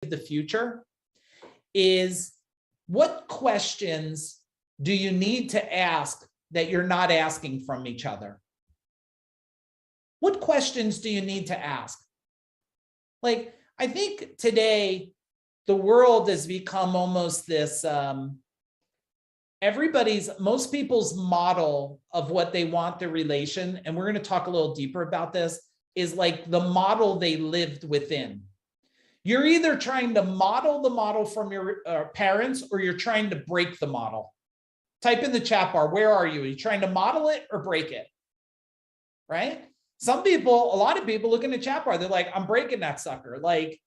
the future is, what questions do you need to ask that you're not asking from each other? What questions do you need to ask? Like, I think today the world has become almost this, most people's model of what they want their relation, and we're going to talk a little deeper about this, is like the model they lived within. You're either trying to model the model from your parents, or you're trying to break the model. Type in the chat bar, where are you? Are you trying to model it or break it? Right? Some people, a lot of people look in the chat bar, they're like, I'm breaking that sucker. Like,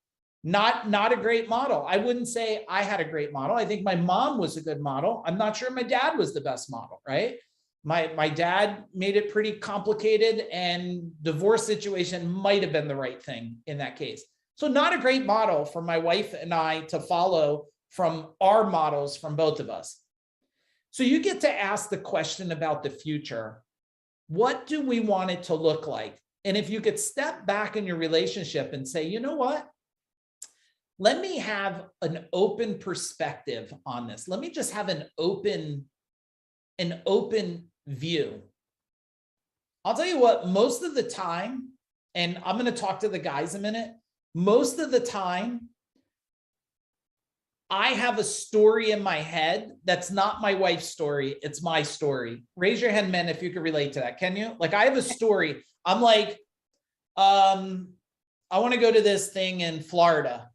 not a great model. I wouldn't say I had a great model. I think my mom was a good model. I'm not sure my dad was the best model, right? My dad made it pretty complicated, and divorce situation might have been the right thing in that case. So not a great model for my wife and I to follow from our models from both of us. So you get to ask the question about the future. What do we want it to look like? And if you could step back in your relationship and say, you know what? Let me have an open perspective on this. Let me just have an open view. I'll tell you what, most of the time, and I'm going to talk to the guys a minute, most of the time, I have a story in my head that's not my wife's story, it's my story. Raise your hand, men, if you could relate to that. Can you? Like, I have a story. I'm like, I want to go to this thing in Florida.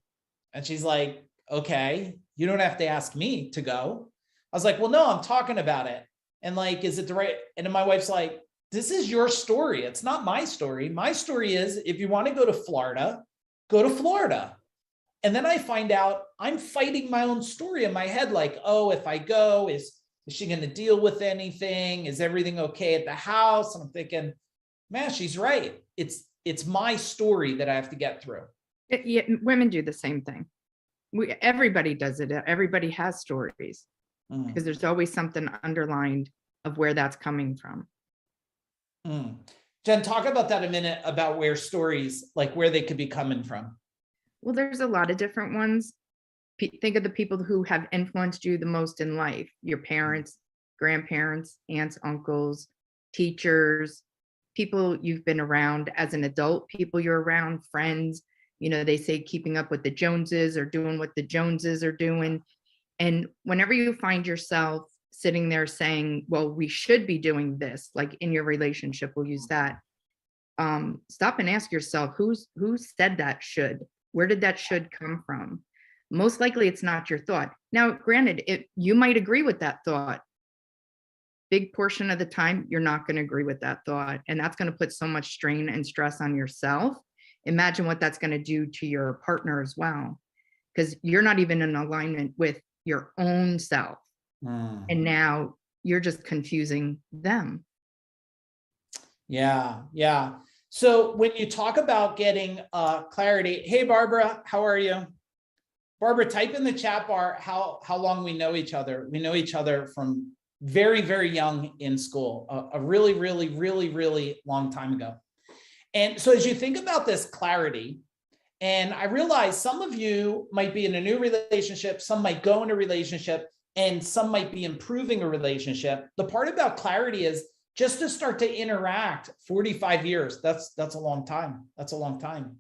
And she's like, okay, you don't have to ask me to go. I was like, well, no, I'm talking about it. And like, is it the right? And then my wife's like, this is your story. It's not my story. My story is, if you want to go to Florida, go to Florida. And then I find out I'm fighting my own story in my head. Like, oh, if I go, is she going to deal with anything? Is everything okay at the house? And I'm thinking, man, she's right. It's my story that I have to get through. Yeah, women do the same thing. Everybody does it. Everybody has stories because there's always something underlined of where that's coming from. Jen, talk about that a minute, about where stories, like where they could be coming from. Well, there's a lot of different ones. Think of the people who have influenced you the most in life: your parents, grandparents, aunts, uncles, teachers, people you've been around as an adult, people you're around, friends. You know, they say keeping up with the Joneses or doing what the Joneses are doing. And whenever you find yourself sitting there saying, well, we should be doing this, like in your relationship, we'll use that. Stop and ask yourself, who said that should? Where did that should come from? Most likely it's not your thought. Now, granted, you might agree with that thought. Big portion of the time, you're not going to agree with that thought. And that's going to put so much strain and stress on yourself. Imagine what that's going to do to your partner as well, because you're not even in alignment with your own self. And now you're just confusing them. Yeah. So when you talk about getting clarity, hey, Barbara, how are you? Barbara, type in the chat bar how long we know each other. We know each other from very, very young in school, a really, really, really, really long time ago. And so as you think about this clarity, and I realize some of you might be in a new relationship, some might go in a relationship, and some might be improving a relationship. The part about clarity is just to start to interact. 45 years, that's a long time. That's a long time.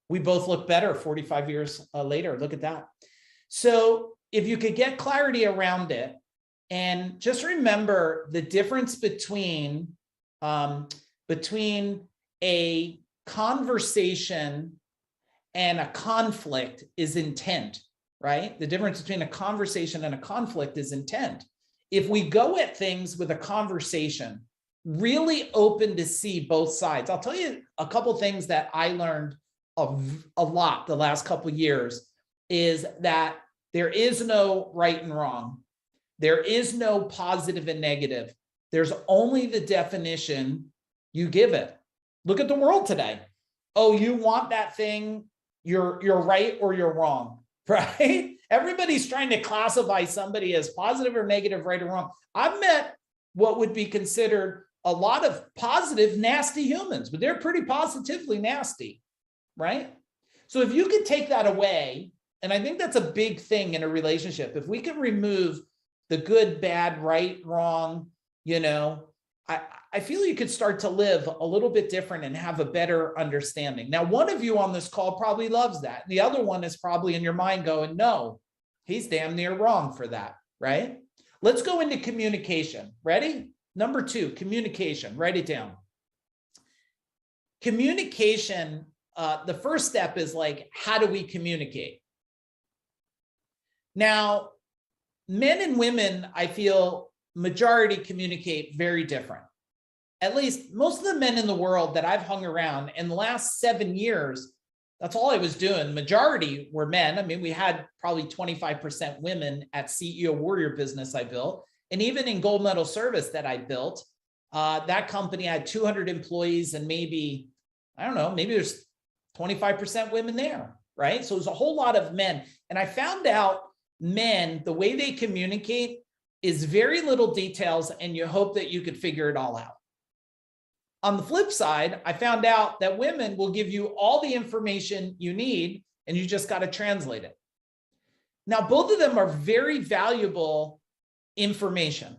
We both look better 45 years later. Look at that. So if you could get clarity around it, and just remember the difference between a conversation and a conflict is intent, right? The difference between a conversation and a conflict is intent. If we go at things with a conversation, really open to see both sides. I'll tell you a couple of things that I learned a lot the last couple of years, is that there is no right and wrong. There is no positive and negative. There's only the definition you give it. Look at the world today. Oh, you want that thing, you're right or you're wrong, right? Everybody's trying to classify somebody as positive or negative, right or wrong. I've met what would be considered a lot of positive, nasty humans, but they're pretty positively nasty, right? So if you could take that away And I think that's a big thing in a relationship. If we can remove the good, bad, right, wrong, you know, I feel you could start to live a little bit different and have a better understanding. Now, one of you on this call probably loves that. The other one is probably in your mind going, no, he's damn near wrong for that, right? Let's go into communication. Ready? Number 2, communication. Write it down. Communication, the first step is like, how do we communicate? Now, men and women, I feel majority communicate very different. At least most of the men in the world that I've hung around in the last 7 years, that's all I was doing. Majority were men. I mean, we had probably 25% women at CEO Warrior Business I built. And even in Gold Medal Service that I built, that company had 200 employees and maybe, I don't know, maybe there's 25% women there, right? So it was a whole lot of men. And I found out men, the way they communicate is very little details and you hope that you could figure it all out. On the flip side, I found out that women will give you all the information you need and you just got to translate it. Now, both of them are very valuable information.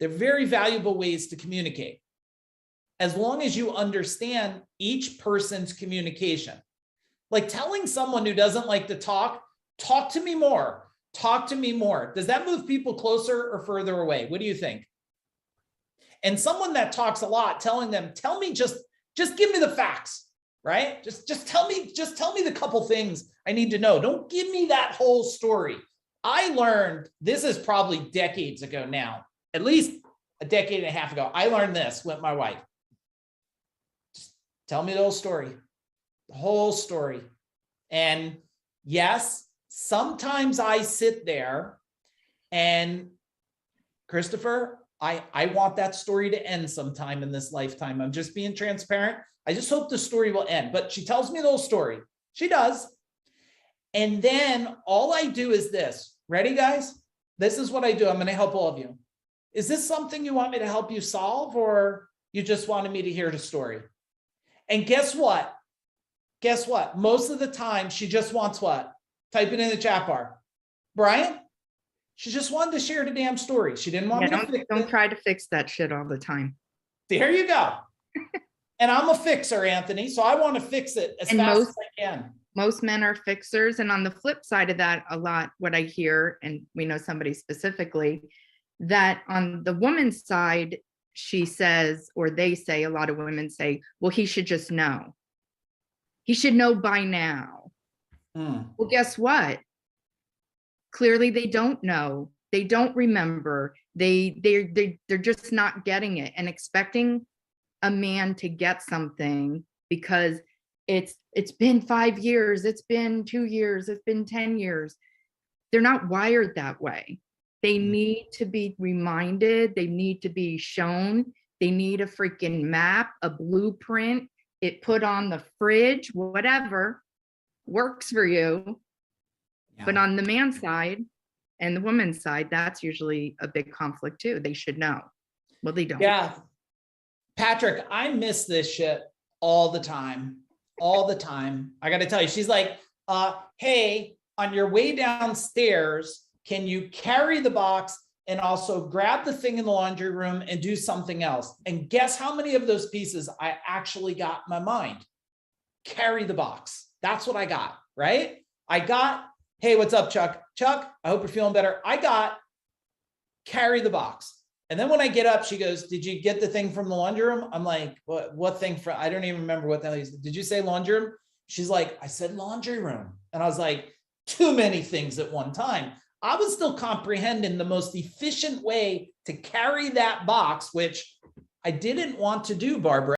They're very valuable ways to communicate, as long as you understand each person's communication. Like telling someone who doesn't like to talk to me more, talk to me more. Does that move people closer or further away? What do you think? And someone that talks a lot, telling them, tell me, just give me the facts, right? Just tell me the couple things I need to know. Don't give me that whole story. I learned, this is probably decades ago now, at least a decade and a half ago. I learned this with my wife. Just tell me the whole story. And yes, sometimes I sit there and Christopher, I want that story to end sometime in this lifetime. I'm just being transparent. I just hope the story will end, but she tells me the whole story. She does. And then all I do is this. Ready, guys? This is what I do. I'm going to help all of you. Is this something you want me to help you solve, or you just wanted me to hear the story? And guess what? Guess what? Most of the time, she just wants what? Type it in the chat bar. Brian? She just wanted to share the damn story. She didn't want me to fix it. Don't try to fix that shit all the time. There you go. And I'm a fixer, Anthony. So I want to fix it as fast as I can. Most men are fixers. And on the flip side of that, a lot, what I hear, and we know somebody specifically, that on the woman's side, she says, or they say, a lot of women say, well, he should just know. He should know by now. Well, guess what? Clearly they don't know. They don't remember. They're just not getting it, and expecting a man to get something because it's been 5 years, it's been 2 years, it's been 10 years. They're not wired that way. They need to be reminded. They need to be shown. They need a freaking map, a blueprint, it put on the fridge, whatever works for you. Yeah. But on the man's side and the woman's side, that's usually a big conflict too. They should know. Well, they don't. Yeah. Patrick, I miss this shit all the time. All the time. I got to tell you, she's like, hey, on your way downstairs, can you carry the box and also grab the thing in the laundry room and do something else? And guess how many of those pieces I actually got in my mind? Carry the box. That's what I got, right? I got, hey, what's up, Chuck? Chuck, I hope you're feeling better. I got carry the box. And then when I get up, she goes, did you get the thing from the laundry room? I'm like, what thing from, I don't even remember what the hell you said. Did you say laundry room? She's like, I said laundry room. And I was like, too many things at one time. I was still comprehending the most efficient way to carry that box, which I didn't want to do, Barbara.